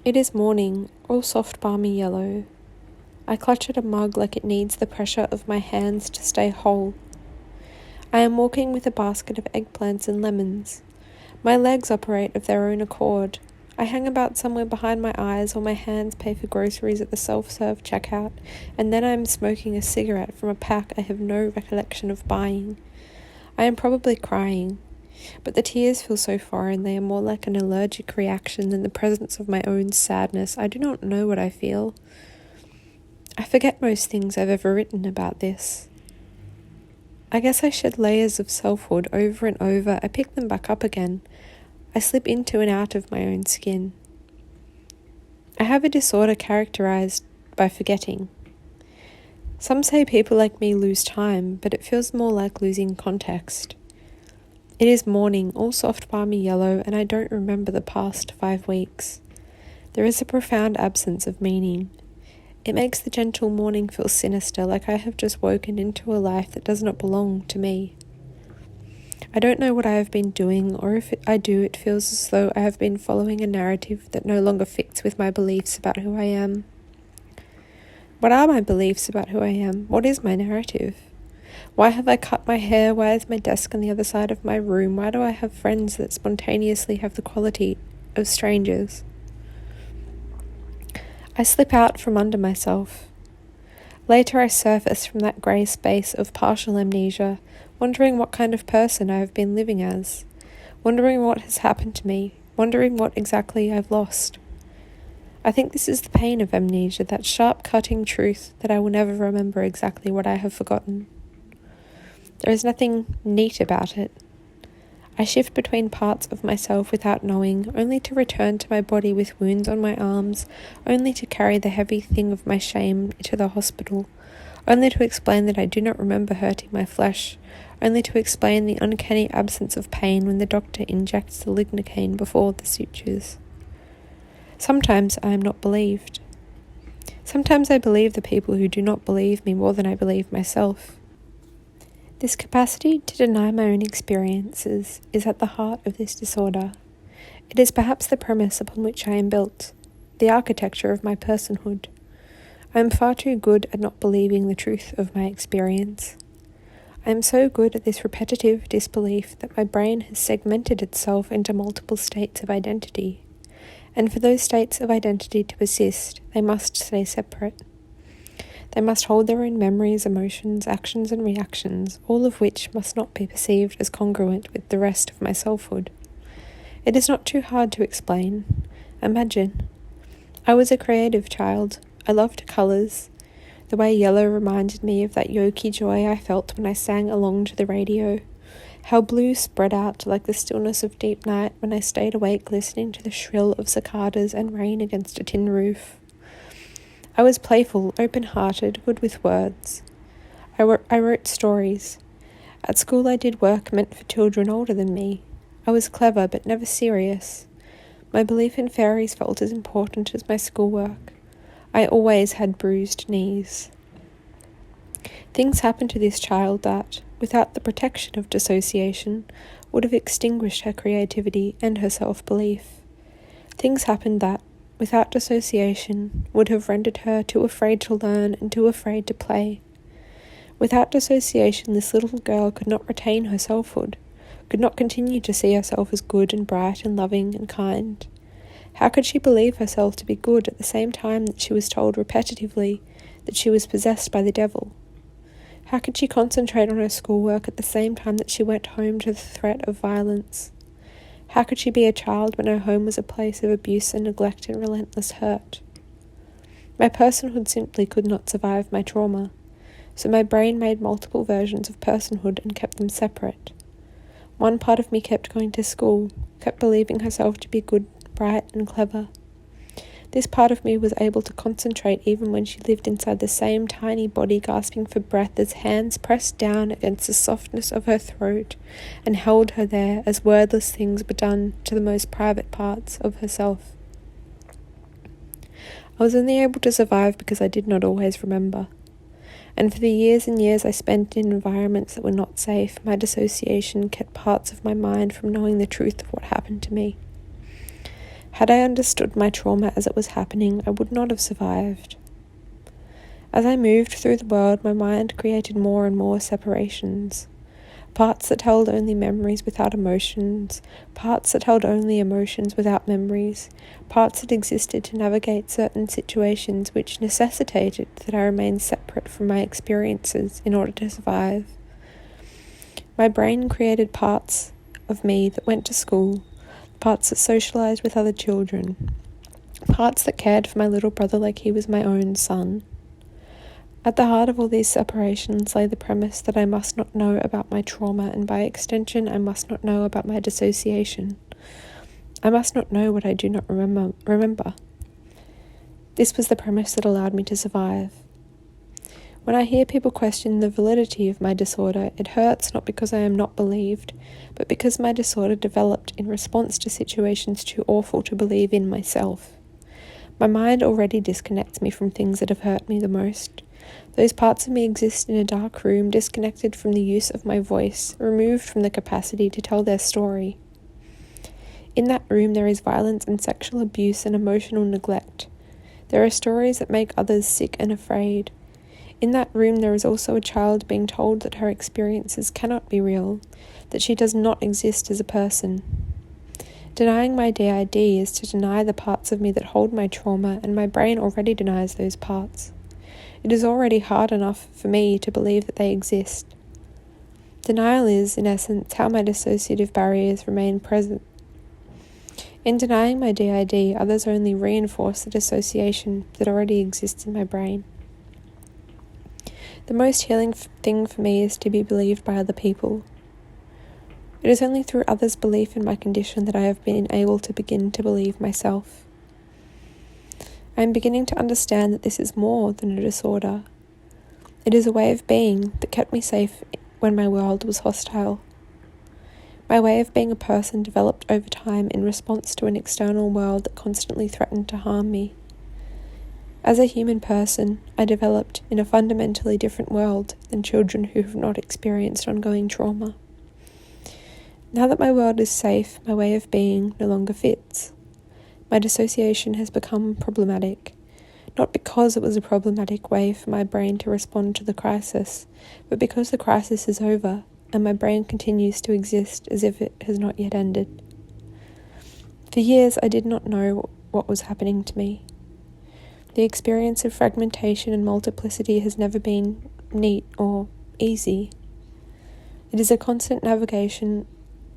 It is morning, all soft balmy yellow. I clutch at a mug like it needs the pressure of my hands to stay whole. I am walking with a basket of eggplants and lemons. My legs operate of their own accord. I hang about somewhere behind my eyes while my hands pay for groceries at the self-serve checkout, and then I am smoking a cigarette from a pack I have no recollection of buying. I am probably crying, but the tears feel so foreign they are more like an allergic reaction than the presence of my own sadness. I do not know what I feel. I forget most things I've ever written about this. I guess I shed layers of selfhood over and over. I pick them back up again. I slip into and out of my own skin. I have a disorder characterized by forgetting. Some say people like me lose time, but it feels more like losing context. It is morning, all soft balmy yellow, and I don't remember the past 5 weeks. There is a profound absence of meaning. It makes the gentle morning feel sinister, like I have just woken into a life that does not belong to me. I don't know what I have been doing, or if I do, it feels as though I have been following a narrative that no longer fits with my beliefs about who I am. What are my beliefs about who I am? What is my narrative? Why have I cut my hair? Why is my desk on the other side of my room? Why do I have friends that spontaneously have the quality of strangers? I slip out from under myself. Later I surface from that grey space of partial amnesia, wondering what kind of person I have been living as, wondering what has happened to me, wondering what exactly I've lost. I think this is the pain of amnesia, that sharp cutting truth that I will never remember exactly what I have forgotten. There is nothing neat about it. I shift between parts of myself without knowing, only to return to my body with wounds on my arms, only to carry the heavy thing of my shame to the hospital, only to explain that I do not remember hurting my flesh, only to explain the uncanny absence of pain when the doctor injects the lignocaine before the sutures. Sometimes I am not believed. Sometimes I believe the people who do not believe me more than I believe myself. This capacity to deny my own experiences is at the heart of this disorder. It is perhaps the premise upon which I am built, the architecture of my personhood. I am far too good at not believing the truth of my experience. I am so good at this repetitive disbelief that my brain has segmented itself into multiple states of identity. And for those states of identity to persist, they must stay separate. They must hold their own memories, emotions, actions and reactions, all of which must not be perceived as congruent with the rest of my selfhood. It is not too hard to explain. Imagine. I was a creative child. I loved colours. The way yellow reminded me of that yoky joy I felt when I sang along to the radio. How blue spread out like the stillness of deep night when I stayed awake listening to the shrill of cicadas and rain against a tin roof. I was playful, open-hearted, good with words. I wrote stories. At school I did work meant for children older than me. I was clever but never serious. My belief in fairies felt as important as my schoolwork. I always had bruised knees. Things happened to this child that, without the protection of dissociation, would have extinguished her creativity and her self-belief. Things happened that, without dissociation, would have rendered her too afraid to learn and too afraid to play. Without dissociation, this little girl could not retain her selfhood, could not continue to see herself as good and bright and loving and kind. How could she believe herself to be good at the same time that she was told repetitively that she was possessed by the devil? How could she concentrate on her schoolwork at the same time that she went home to the threat of violence? How could she be a child when her home was a place of abuse and neglect and relentless hurt? My personhood simply could not survive my trauma, so my brain made multiple versions of personhood and kept them separate. One part of me kept going to school, kept believing herself to be good, bright, and clever. This part of me was able to concentrate even when she lived inside the same tiny body, gasping for breath as hands pressed down against the softness of her throat and held her there as wordless things were done to the most private parts of herself. I was only able to survive because I did not always remember. And for the years and years I spent in environments that were not safe, my dissociation kept parts of my mind from knowing the truth of what happened to me. Had I understood my trauma as it was happening, I would not have survived. As I moved through the world, my mind created more and more separations. Parts that held only memories without emotions, parts that held only emotions without memories, parts that existed to navigate certain situations which necessitated that I remain separate from my experiences in order to survive. My brain created parts of me that went to school, parts that socialized with other children, parts that cared for my little brother like he was my own son. At the heart of all these separations lay the premise that I must not know about my trauma, and by extension I must not know about my dissociation. I must not know what I do not remember. This was the premise that allowed me to survive. When I hear people question the validity of my disorder, it hurts not because I am not believed, but because my disorder developed in response to situations too awful to believe in myself. My mind already disconnects me from things that have hurt me the most. Those parts of me exist in a dark room, disconnected from the use of my voice, removed from the capacity to tell their story. In that room there is violence and sexual abuse and emotional neglect. There are stories that make others sick and afraid. In that room there is also a child being told that her experiences cannot be real, that she does not exist as a person. Denying my DID is to deny the parts of me that hold my trauma, and my brain already denies those parts. It is already hard enough for me to believe that they exist. Denial is, in essence, how my dissociative barriers remain present. In denying my DID, others only reinforce the dissociation that already exists in my brain. The most healing thing for me is to be believed by other people. It is only through others' belief in my condition that I have been able to begin to believe myself. I am beginning to understand that this is more than a disorder. It is a way of being that kept me safe when my world was hostile. My way of being a person developed over time in response to an external world that constantly threatened to harm me. As a human person, I developed in a fundamentally different world than children who have not experienced ongoing trauma. Now that my world is safe, my way of being no longer fits. My dissociation has become problematic, not because it was a problematic way for my brain to respond to the crisis, but because the crisis is over and my brain continues to exist as if it has not yet ended. For years I did not know what was happening to me. The experience of fragmentation and multiplicity has never been neat or easy. It is a constant navigation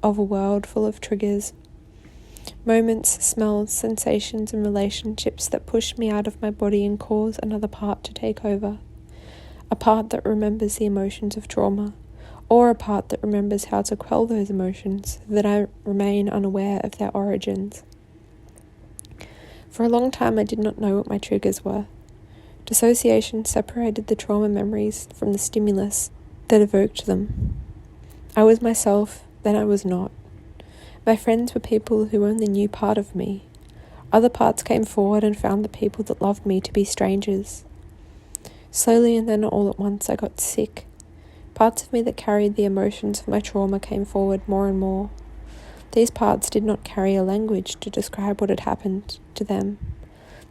of a world full of triggers, moments, smells, sensations, and relationships that push me out of my body and cause another part to take over. A part that remembers the emotions of trauma, or a part that remembers how to quell those emotions so that I remain unaware of their origins. For a long time I did not know what my triggers were. Dissociation separated the trauma memories from the stimulus that evoked them. I was myself, then I was not. My friends were people who only knew part of me. Other parts came forward and found the people that loved me to be strangers. Slowly and then all at once I got sick. Parts of me that carried the emotions of my trauma came forward more and more. These parts did not carry a language to describe what had happened to them.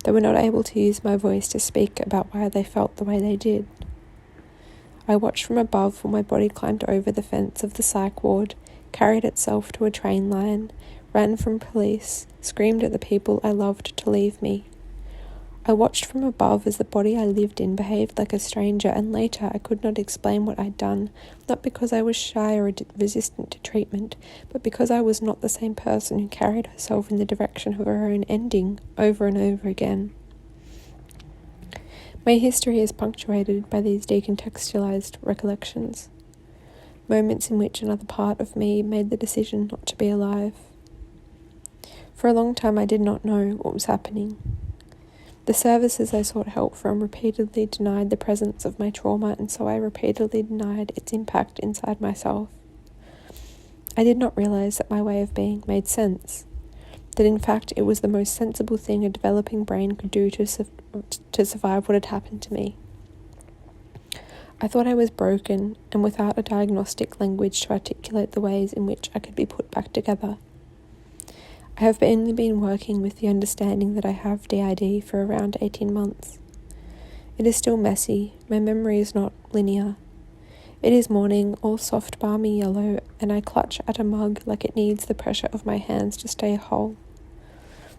They were not able to use my voice to speak about why they felt the way they did. I watched from above while my body climbed over the fence of the psych ward, carried itself to a train line, ran from police, screamed at the people I loved to leave me. I watched from above as the body I lived in behaved like a stranger, and later I could not explain what I'd done, not because I was shy or resistant to treatment, but because I was not the same person who carried herself in the direction of her own ending over and over again. My history is punctuated by these decontextualized recollections, moments in which another part of me made the decision not to be alive. For a long time I did not know what was happening. The services I sought help from repeatedly denied the presence of my trauma, and so I repeatedly denied its impact inside myself. I did not realize that my way of being made sense, that in fact it was the most sensible thing a developing brain could do to survive what had happened to me. I thought I was broken and without a diagnostic language to articulate the ways in which I could be put back together. I have only been working with the understanding that I have DID for around 18 months. It is still messy, my memory is not linear. It is morning, all soft balmy yellow, and I clutch at a mug like it needs the pressure of my hands to stay whole.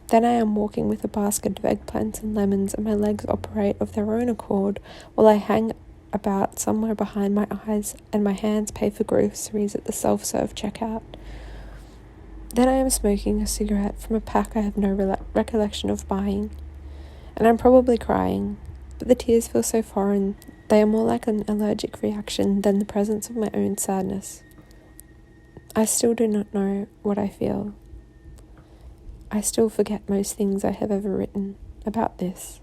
Then I am walking with a basket of eggplants and lemons, and my legs operate of their own accord while I hang about somewhere behind my eyes and my hands pay for groceries at the self-serve checkout. Then I am smoking a cigarette from a pack I have no recollection of buying, and I'm probably crying, but the tears feel so foreign, they are more like an allergic reaction than the presence of my own sadness. I still do not know what I feel. I still forget most things I have ever written about this.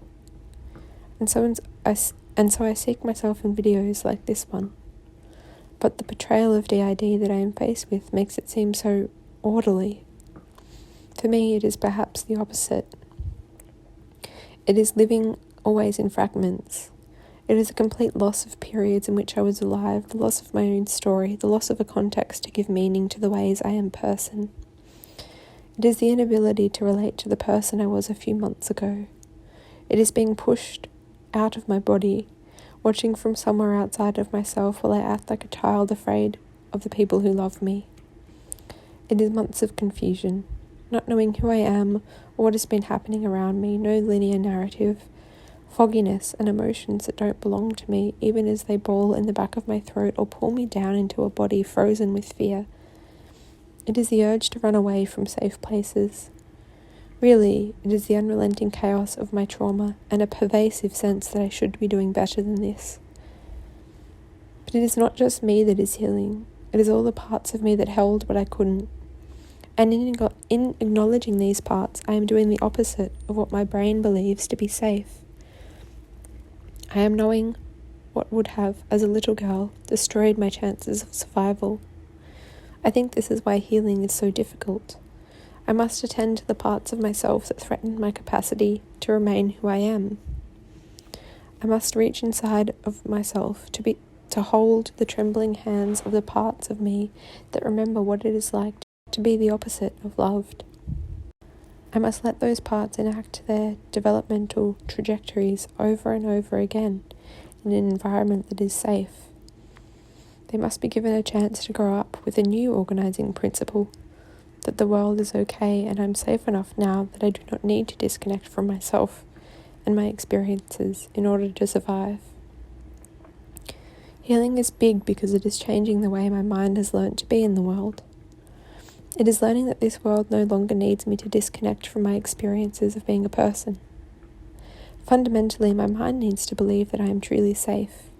And so I seek myself in videos like this one. But the portrayal of DID that I am faced with makes it seem so orderly. For me, it is perhaps the opposite. It is living always in fragments. It is a complete loss of periods in which I was alive, the loss of my own story, the loss of a context to give meaning to the ways I am person. It is the inability to relate to the person I was a few months ago. It is being pushed out of my body, watching from somewhere outside of myself while I act like a child afraid of the people who love me. It is months of confusion, not knowing who I am or what has been happening around me, no linear narrative, fogginess and emotions that don't belong to me, even as they bawl in the back of my throat or pull me down into a body frozen with fear. It is the urge to run away from safe places. Really, it is the unrelenting chaos of my trauma and a pervasive sense that I should be doing better than this. But it is not just me that is healing. It is all the parts of me that held what I couldn't. And in acknowledging these parts, I am doing the opposite of what my brain believes to be safe. I am knowing what would have, as a little girl, destroyed my chances of survival. I think this is why healing is so difficult. I must attend to the parts of myself that threaten my capacity to remain who I am. I must reach inside of myself to hold the trembling hands of the parts of me that remember what it is like to be the opposite of loved. I must let those parts enact their developmental trajectories over and over again in an environment that is safe. They must be given a chance to grow up with a new organizing principle, that the world is okay and I'm safe enough now that I do not need to disconnect from myself and my experiences in order to survive. Healing is big because it is changing the way my mind has learned to be in the world. It is learning that this world no longer needs me to disconnect from my experiences of being a person. Fundamentally, my mind needs to believe that I am truly safe.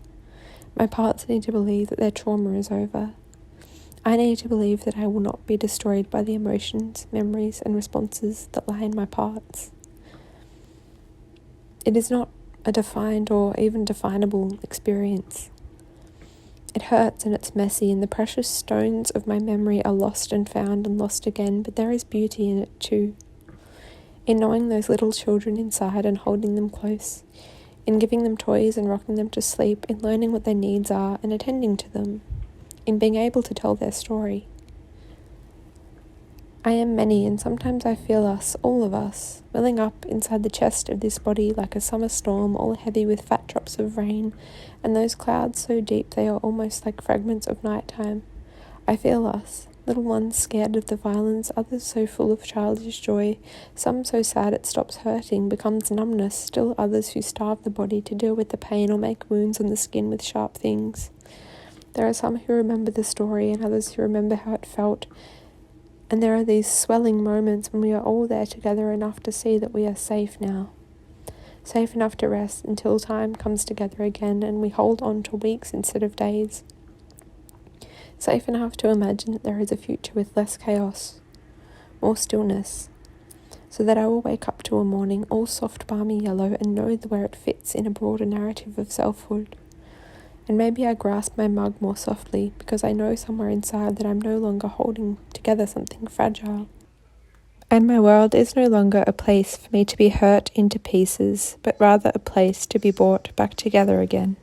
My parts need to believe that their trauma is over. I need to believe that I will not be destroyed by the emotions, memories, and responses that lie in my parts. It is not a defined or even definable experience. It hurts and it's messy, and the precious stones of my memory are lost and found and lost again, but there is beauty in it too. In knowing those little children inside and holding them close, in giving them toys and rocking them to sleep, in learning what their needs are and attending to them, in being able to tell their story. I am many, and sometimes I feel us, all of us, welling up inside the chest of this body like a summer storm, all heavy with fat drops of rain, and those clouds so deep they are almost like fragments of nighttime. I feel us, little ones scared of the violence, others so full of childish joy, some so sad it stops hurting, becomes numbness, still others who starve the body to deal with the pain or make wounds on the skin with sharp things. There are some who remember the story and others who remember how it felt, and there are these swelling moments when we are all there together enough to see that we are safe now. Safe enough to rest until time comes together again and we hold on to weeks instead of days. Safe enough to imagine that there is a future with less chaos, more stillness, so that I will wake up to a morning all soft balmy yellow and know where it fits in a broader narrative of selfhood. And maybe I grasp my mug more softly because I know somewhere inside that I'm no longer holding together something fragile. And my world is no longer a place for me to be hurt into pieces, but rather a place to be brought back together again.